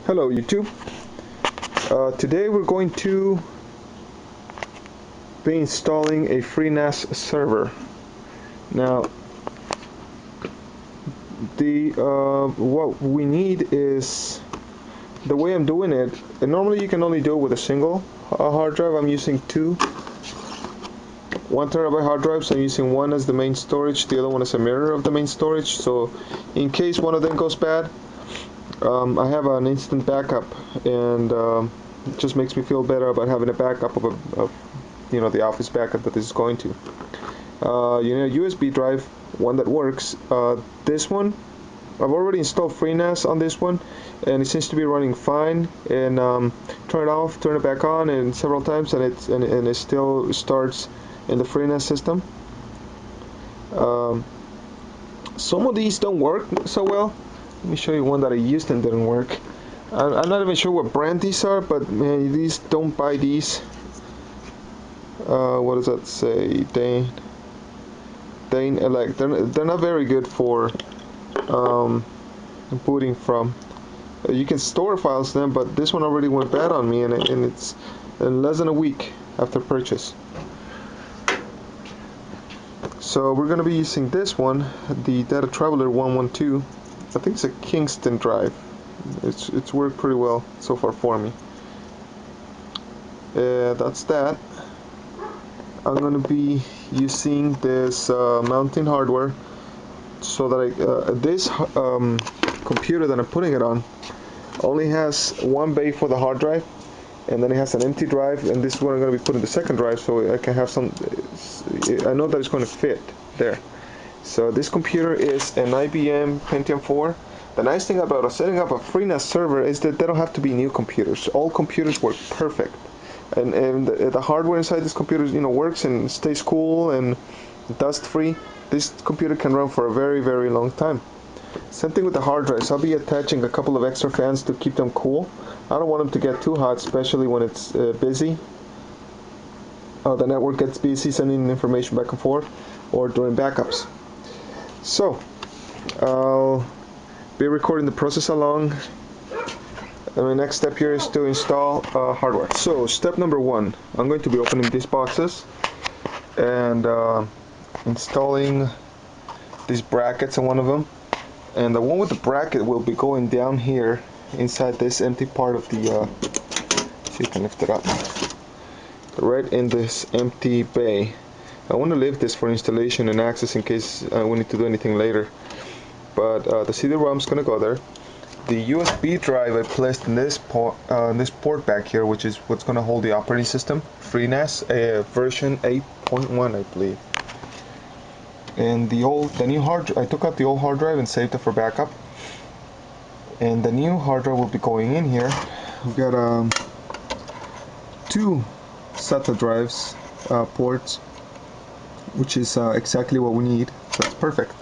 Hello YouTube. Today we're going to be installing a Freenas server. Now the what we need is, the way I'm doing it, and normally you can only do it with a single hard drive. I'm using two 1 terabyte hard drives. I'm using one as the main storage, the other one as a mirror of the main storage, so in case one of them goes bad, I have an instant backup, and it just makes me feel better about having a backup of the office backup that this is going to. You need a USB drive, one that works. This one, I've already installed Freenas on this one, and it seems to be running fine. And turn it off, turn it back on, and several times, and it still starts in the Freenas system. Some of these don't work so well. Let me show you one that I used and didn't work. I'm not even sure what brand these are, but man, these, don't buy these. What does that say? They're not very good for booting from. You can store files in them, but this one already went bad on me, and it's in less than a week after purchase. So we're going to be using this one, the Data Traveler 112. I think it's a Kingston drive. It's worked pretty well so far for me. That's that. I'm going to be using this mounting hardware so that this computer that I'm putting it on only has one bay for the hard drive, and then it has an empty drive, and this is where I'm going to be putting the second drive, so I can have some. I know that it's going to fit there. So this computer is an IBM Pentium 4. The nice thing about setting up a Freenas server is that they don't have to be new computers. All computers work perfect, and the hardware inside this computer, works and stays cool and dust free. This computer can run for a very, very long time. Same thing with the hard drives. I'll be attaching a couple of extra fans to keep them cool. I don't want them to get too hot, especially when it's busy. The network gets busy sending information back and forth, or during backups. So I'll be recording the process along. And the next step here is to install hardware. So step number 1, I'm going to be opening these boxes and installing these brackets in one of them. And the one with the bracket will be going down here inside this empty part of the, see if you can lift it up, right in this empty bay. I want to leave this for installation and access in case we need to do anything later. But the CD-ROM is going to go there. The USB drive I placed in this port back here, which is what's going to hold the operating system, Freenas version 8.1, I believe. And the new hard, I took out the old hard drive and saved it for backup. And the new hard drive will be going in here. We've got 2 SATA drives, ports, which is exactly what we need. So it's perfect.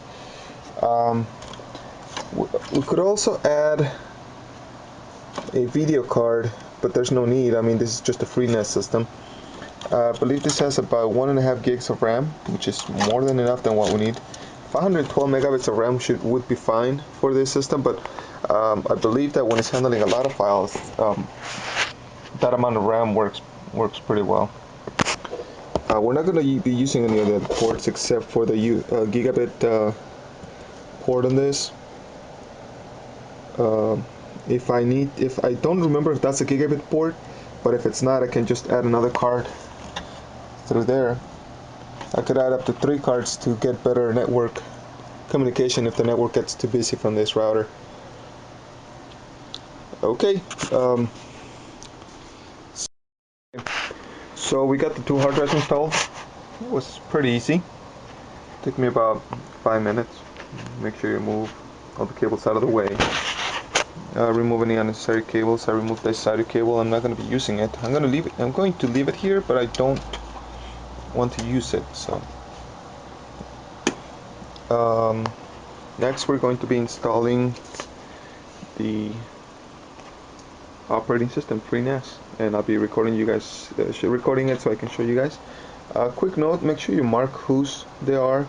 We could also add a video card, but there's no need. I mean, this is just a Freenas system. I believe this has about 1.5 gigs of RAM, which is more than enough than what we need. 512 megabytes of RAM would be fine for this system, but I believe that when it's handling a lot of files, that amount of RAM works pretty well. We're not going to be using any of the ports except for the gigabit port on this. If I don't remember if that's a gigabit port, but if it's not, I can just add another card through there. I could add up to 3 cards to get better network communication if the network gets too busy from this router. Okay, so we got the 2 hard drives installed. It was pretty easy. Took me about 5 minutes. Make sure you move all the cables out of the way. Remove any unnecessary cables. I removed this side cable. I'm not going to be using it. I'm going to leave it here, but I don't want to use it. So next we're going to be installing the operating system, Freenas, and I'll be recording you guys, recording it so I can show you guys. Quick note: make sure you mark whose they are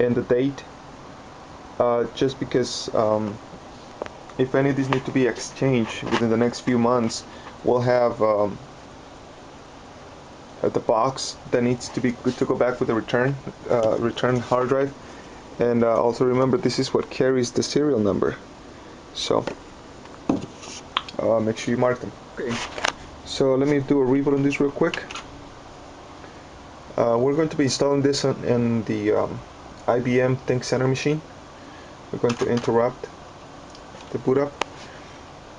and the date. Just because if any of these need to be exchanged within the next few months, we'll have the box that needs to be good to go back with the return hard drive. And also remember, this is what carries the serial number, so make sure you mark them. Okay, so let me do a reboot on this real quick. We're going to be installing this in the IBM Think Center machine. We're going to interrupt the boot up,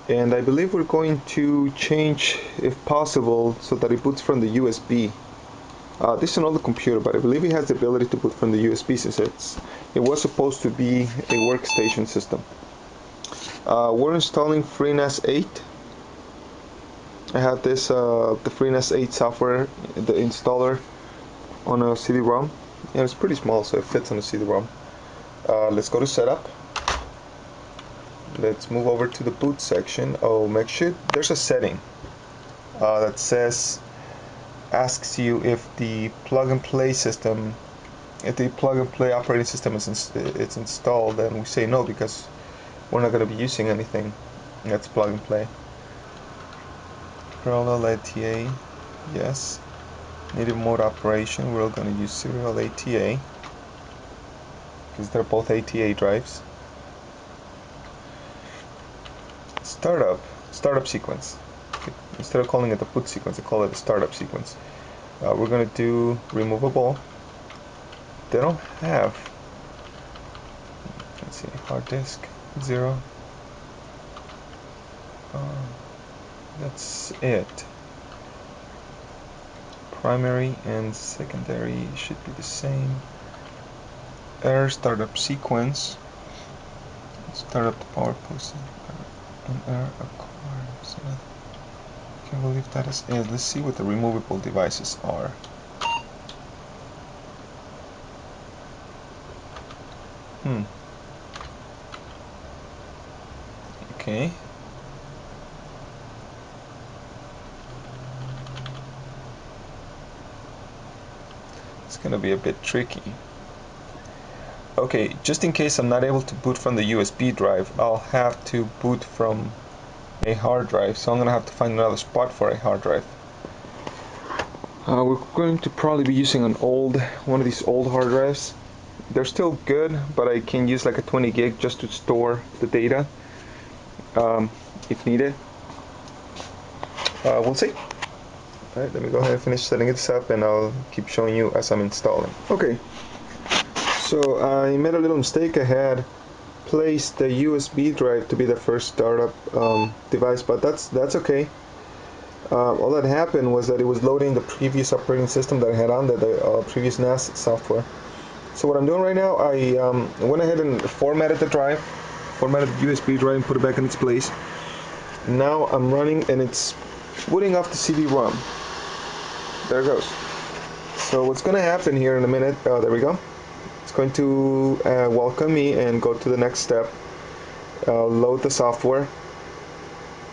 and I believe we're going to change, if possible, so that it boots from the USB. This is an older computer, but I believe it has the ability to boot from the USB, since it was supposed to be a workstation system. We're installing Freenas 8. I have this the Freenas 8 software, the installer, on a CD-ROM, and it's pretty small, so it fits on a CD-ROM. Let's go to setup. Let's move over to the boot section. Oh, make sure there's a setting that asks you if the plug-and-play system, if the plug-and-play operating system is it's installed, and we say no because we're not going to be using anything that's plug-and-play. Parallel ATA, yes. Native mode operation, we're going to use serial ATA because they're both ATA drives. Startup sequence. Okay. Instead of calling it the boot sequence, I call it the startup sequence. We're going to do removable. They don't have, let's see, hard disk 0. That's it. Primary and secondary should be the same. Error startup sequence. Start up the power post and error acquired. So I can't believe that is it. Let's see what the removable devices are. Okay. It's gonna be a bit tricky. Okay, just in case I'm not able to boot from the USB drive, I'll have to boot from a hard drive, so I'm gonna have to find another spot for a hard drive. We're going to probably be using one of these old hard drives. They're still good, but I can use like a 20 gig just to store the data if needed. We'll see. Alright, let me go ahead and finish setting this up, and I'll keep showing you as I'm installing. Okay, so I made a little mistake. I had placed the USB drive to be the first startup device, but that's okay. All that happened was that it was loading the previous operating system that I had on the previous NAS software. So what I'm doing right now, I went ahead and formatted the USB drive and put it back in its place. Now I'm running, and it's booting off the CD-ROM. There it goes. So what's going to happen here in a minute, there we go. It's going to welcome me and go to the next step. Load the software.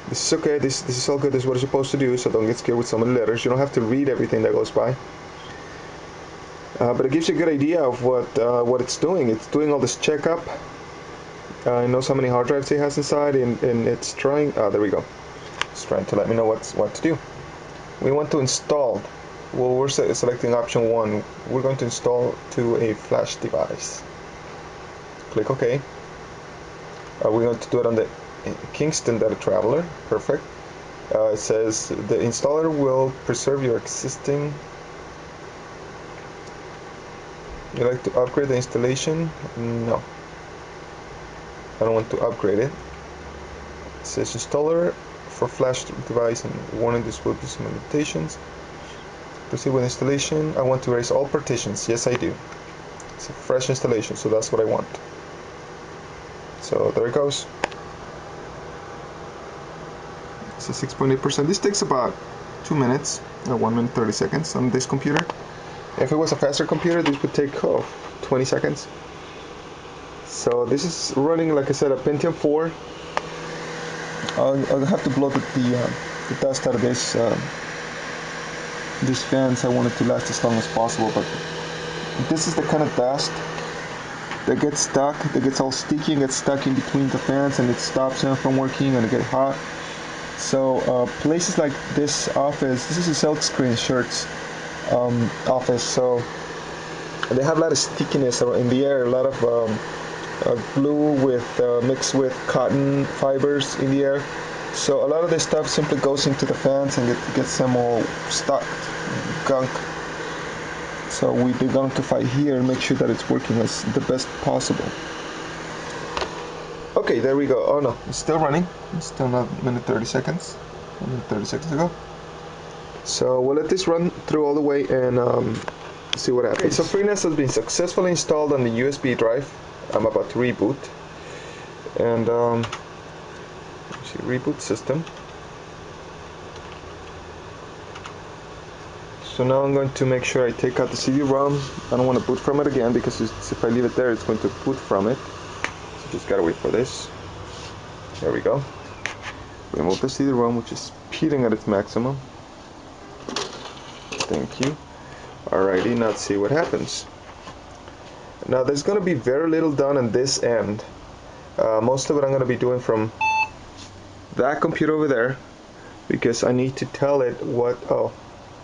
This is okay, this is all good, this is what it's supposed to do, so don't get scared with some of the letters. You don't have to read everything that goes by. But it gives you a good idea of what it's doing. It's doing all this checkup. It knows how many hard drives it has inside, and it's trying, there we go. It's trying to let me know what to do. We want to install. Well, we're selecting option 1. We're going to install to a flash device. Click OK. We're going to do it on the Kingston Data Traveler. Perfect. It says the installer will preserve your existing. You like to upgrade the installation? No. I don't want to upgrade it. It says installer for flash device, and warning, this will be some limitations. Proceed with installation. I want to erase all partitions. Yes, I do. It's a fresh installation, so that's what I want. So there it goes. It's a 6.8%. This takes about 2 minutes, 1 minute 30 seconds on this computer. If it was a faster computer, this would take 20 seconds. So this is running, like I said, a Pentium 4. I'll have to blow the dust out of this. These fans, I want it to last as long as possible, but this is the kind of dust that gets stuck, that gets all sticky and gets stuck in between the fans, and it stops them from working and it gets hot. So places like this office, this is a silkscreen shirts office, so they have a lot of stickiness in the air, a lot of glue with mixed with cotton fibers in the air. So a lot of this stuff simply goes into the fans and gets them all stuck, gunk. So we degunkify here and make sure that it's working as the best possible. Okay, there we go. Oh no, it's still running. It's still not a minute 30 seconds. A minute 30 seconds ago. So we'll let this run through all the way and see what happens. Okay, so Freenas has been successfully installed on the USB drive. I'm about to reboot. And let's see, reboot system. So now I'm going to make sure I take out the CD-ROM. I don't want to boot from it again because if I leave it there, it's going to boot from it. So just gotta wait for this. There we go. Remove the CD-ROM, which is speeding at its maximum. Thank you. Alrighty, now let's see what happens. Now there's going to be very little done on this end. Most of it I'm going to be doing from that computer over there because I need to tell it what. Oh,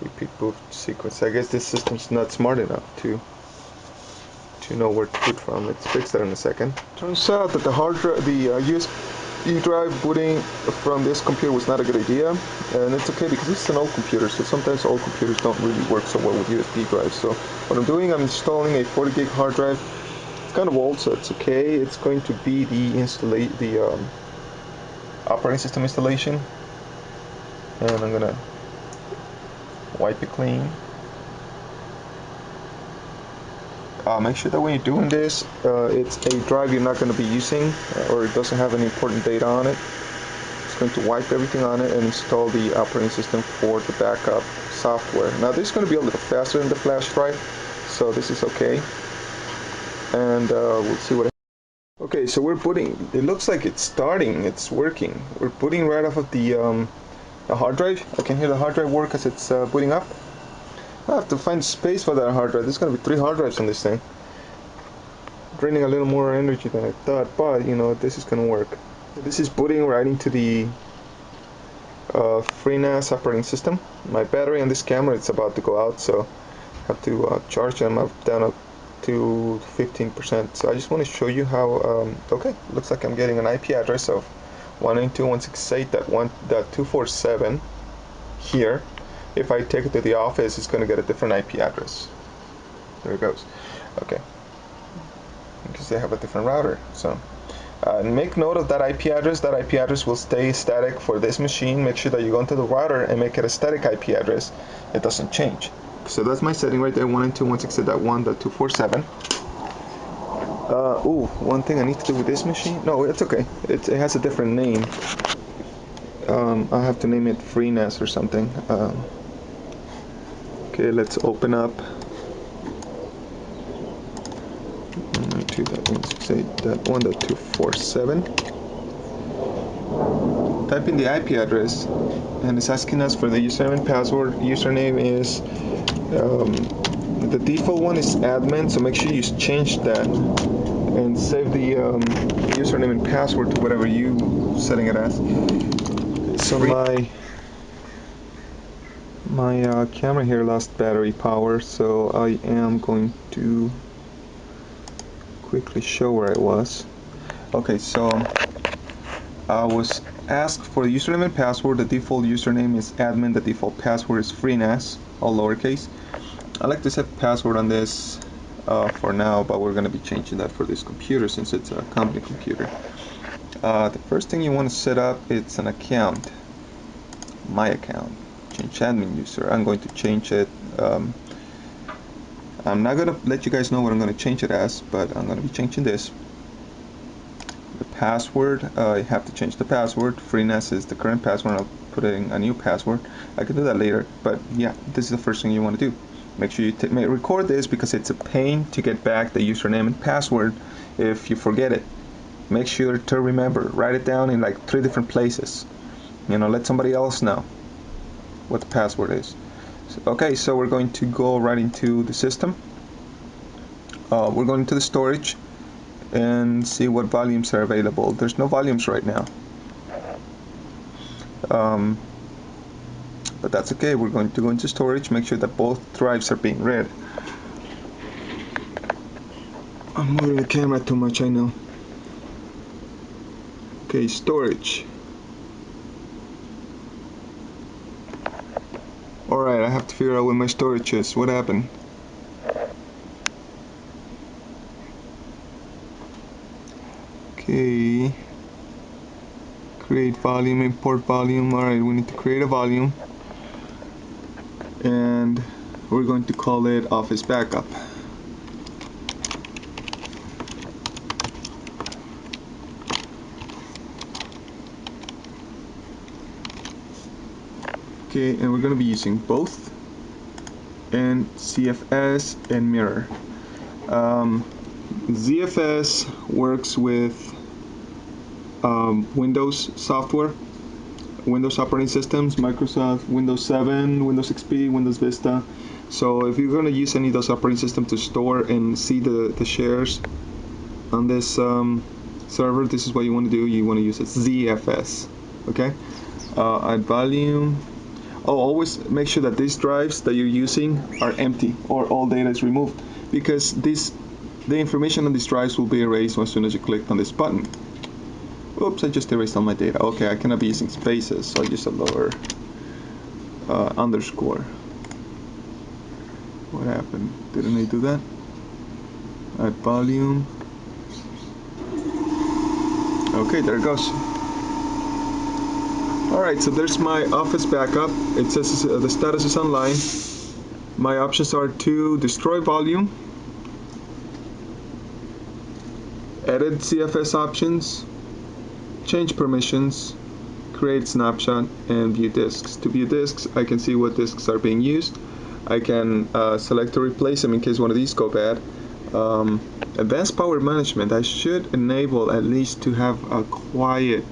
repeat boot sequence. I guess this system's not smart enough to know where to boot from. Let's fix that in a second. Turns out that the hard drive, the USB drive booting from this computer was not a good idea, and it's okay because this is an old computer, so sometimes old computers don't really work so well with USB drives. So what I'm doing, I'm installing a 40 gig hard drive. It's kind of old, so it's okay. It's going to be the operating system installation, and I'm gonna wipe it clean. Make sure that when you're doing this, it's a drive you're not going to be using, or it doesn't have any important data on it. It's going to wipe everything on it and install the operating system for the backup software. Now this is going to be a little faster than the flash drive, so this is okay. And we'll see what. Okay, so we're booting. It looks like it's starting. It's working. We're booting right off of the hard drive. I can hear the hard drive work as it's booting up. I have to find space for that hard drive. There's going to be 3 hard drives on this thing. Draining a little more energy than I thought, but you know, this is going to work. This is booting right into the Freenas operating system. My battery on this camera is about to go out, so I have to charge them up down up to 15%. So I just want to show you how. Okay, looks like I'm getting an IP address of 192.168.1.247 here. If I take it to the office, it's going to get a different IP address. There it goes. Okay. Because they have a different router. So make note of that IP address. That IP address will stay static for this machine. Make sure that you go into the router and make it a static IP address. It doesn't change. So that's my setting right there, 192.168.1.247. Ooh, one thing I need to do with this machine. No, it's okay. It has a different name. I'll have to name it Freenas or something. Okay, let's open up 192.168.1.247. Type in the IP address, and it's asking us for the username and password. Username is the default one is admin, so make sure you change that and save the username and password to whatever you setting it as. So my camera here lost battery power, so I am going to quickly show where I was. Okay, so I was asked for the username and password. The default username is admin, the default password is Freenas, all lowercase. I like to set password on this for now, but we're going to be changing that for this computer since it's a company computer. The first thing you want to set up, it's an account, my account. Change admin user. I'm going to change it. I'm not going to let you guys know what I'm going to change it as, but I'm going to be changing this. The password, I have to change the password. Freenas is the current password. I'll put in a new password. I can do that later, but yeah, this is the first thing you want to do. Make sure you record this because it's a pain to get back the username and password if you forget it. Make sure to remember. Write it down in like 3 different places. You know, let somebody else know what the password is. Okay, so we're going to go right into the system. We're going to the storage. and see what volumes are available. There's no volumes right now, but that's okay. We're going to go into storage, make sure that both drives are being read. I'm moving the camera too much, I know. Okay, storage. Alright, I have to figure out where my storage is. What happened? Okay. Create volume, import volume. Alright, we need to create a volume. And we're going to call it Office Backup. Okay, and we're going to be using both, and CFS and mirror. ZFS works with Windows software, Windows operating systems, Microsoft, Windows 7, Windows XP, Windows Vista. So if you're going to use any of those operating systems to store and see the shares on this server, this is what you want to do. You want to use a ZFS. Okay, add volume. Oh, always make sure that these drives that you're using are empty or all data is removed, because the information on these drives will be erased as soon as you click on this button. Oops, I just erased all my data. Okay, I cannot be using spaces, so I use a lower underscore. What happened? Didn't I do that? Add volume. Okay, there it goes. Alright, so there's my Office backup. It says the status is online. My options are to destroy volume, edit CFS options, change permissions, create snapshot, and view disks. To view disks, I can see what disks are being used. I can select to replace them in case one of these go bad. Advanced power management, I should enable at least to have a quiet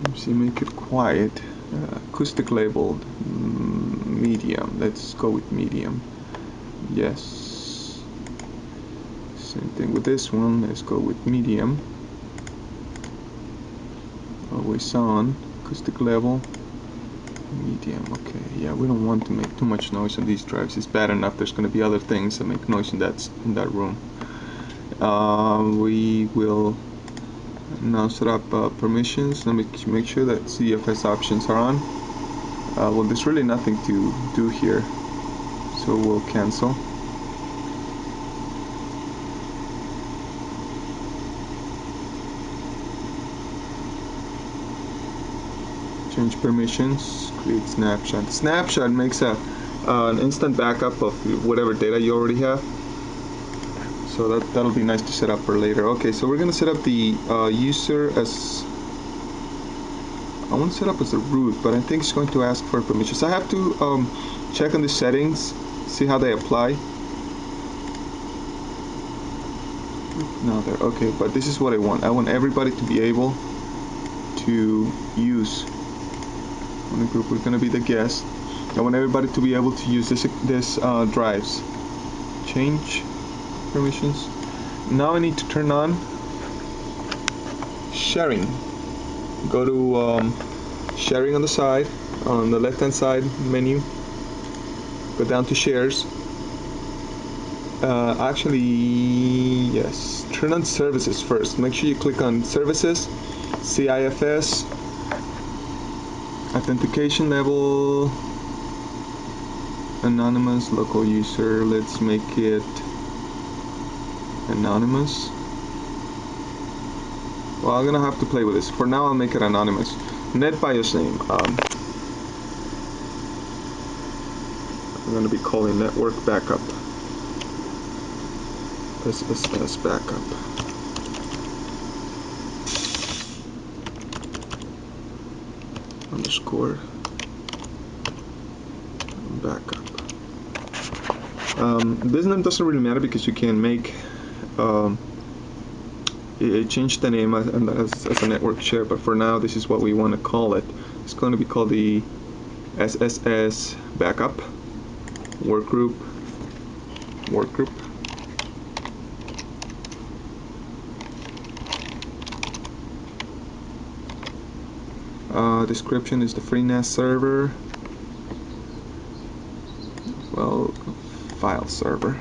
let's see, make it quiet. Acoustic labeled medium. Let's go with medium. Yes. Same thing with this one. Let's go with medium. Always on. Acoustic level. Medium. Okay. Yeah, we don't want to make too much noise on these drives. It's bad enough. There's going to be other things that make noise in that room. We will now set up permissions. Let me make sure that CFS options are on. Well, there's really nothing to do here, so we'll cancel. Change permissions, create snapshot. Snapshot makes an instant backup of whatever data you already have. So that'll be nice to set up for later. Okay, so we're gonna set up the user as, I want to set up as a root, but I think it's going to ask for permissions. I have to check on the settings, see how they apply. No, there. Okay, but this is what I want. I want everybody to be able to use. On the group, we're going to be the guest. I want everybody to be able to use this drives. Change permissions. Now I need to turn on sharing. Go to sharing on the side, on the left hand side menu. Go down to shares. Actually, yes, turn on services first. Make sure you click on services, CIFS, authentication level, anonymous, local user. Let's make it anonymous. Well, I'm gonna have to play with this. For now, I'll make it anonymous. NetBIOS name. I'm gonna be calling network backup. SSS backup. Underscore backup. This name doesn't really matter because you can make change the name as a network share, but for now this is what we want to call it. It's going to be called the SSS backup work group workgroup. Description is the Freenas server. Well, file server.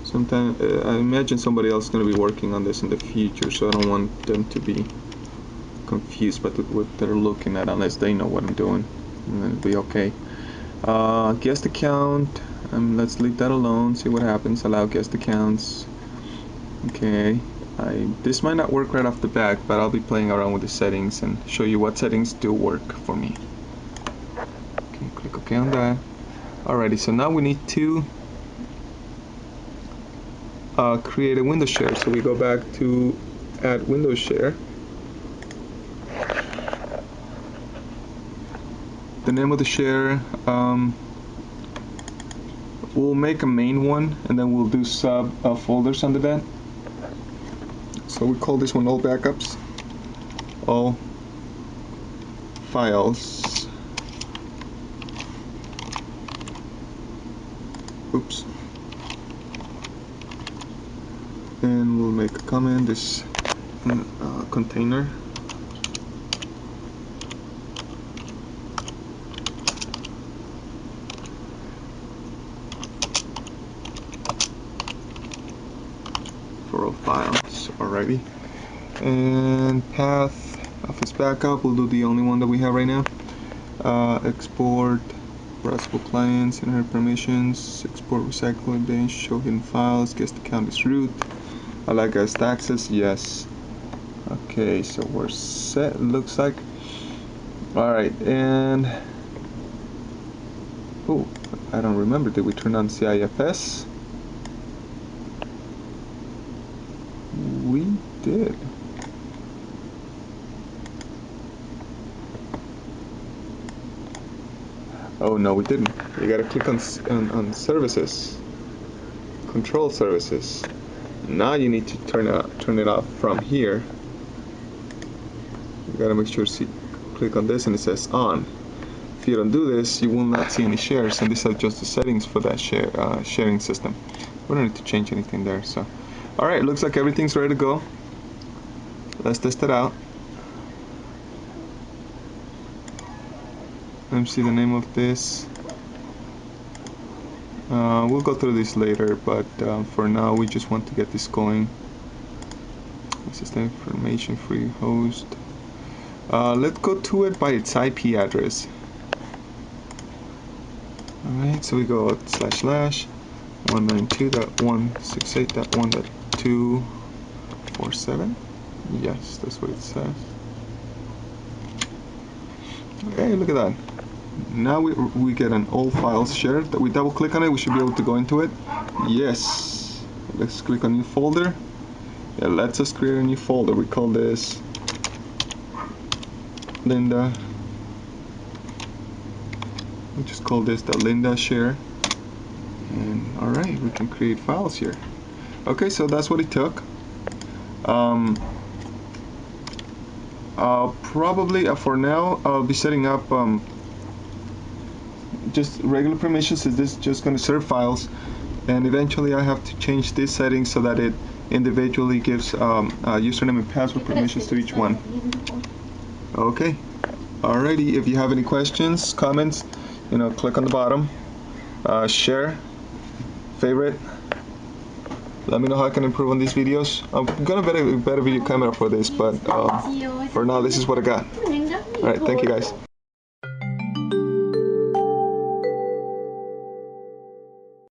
Sometime I imagine somebody else is going to be working on this in the future, so I don't want them to be confused by what they're looking at unless they know what I'm doing, and then it'll be okay. Guest account. Let's leave that alone. See what happens. Allow guest accounts. Okay. This might not work right off the bat, but I'll be playing around with the settings and show you what settings do work for me. Okay, click OK on that. Alrighty, so now we need to create a window share. So we go back to add window share. The name of the share, we'll make a main one and then we'll do sub folders under that. So we call this one all backups, all files. Oops. And we'll make a comment, this container. For all files, alrighty. And path of its backup, we'll do the only one that we have right now. Export RESTful clients, inherit permissions, export recycling bench, show hidden files, guest account is root. Allow guest access, yes. Okay, so we're set, looks like. Alright, and oh, I don't remember, did we turn on CIFS? We did. Oh no, we didn't. You gotta click on services, control services. Now you need to turn it off from here. You gotta make sure to click on this and it says on. If you don't do this, you will not see any shares, and these are just the settings for that sharing system. We don't need to change anything there. So, all right, looks like everything's ready to go. Let's test it out. Let me see the name of this. We'll go through this later, but for now we just want to get this going. This is the information free host. Let's go to it by its IP address. Alright, so we go / 192.168.1.247. Yes, that's what it says. Okay, look at that. Now we get an all files shared. That we double click on it, we should be able to go into it. Yes. Let's click on new folder. It lets us create a new folder. We call this Linda. We just call this the Linda share. And alright, we can create files here. Okay, so that's what it took. Probably for now I'll be setting up just regular permissions. Is this just going to serve files, and eventually I have to change this setting so that it individually gives username and password permissions to each one. Okay, alrighty. If you have any questions, comments, click on the bottom, share, favorite. Let me know how I can improve on these videos. I'm gonna get a better video camera for this, but for now this is what I got. Alright, thank you guys.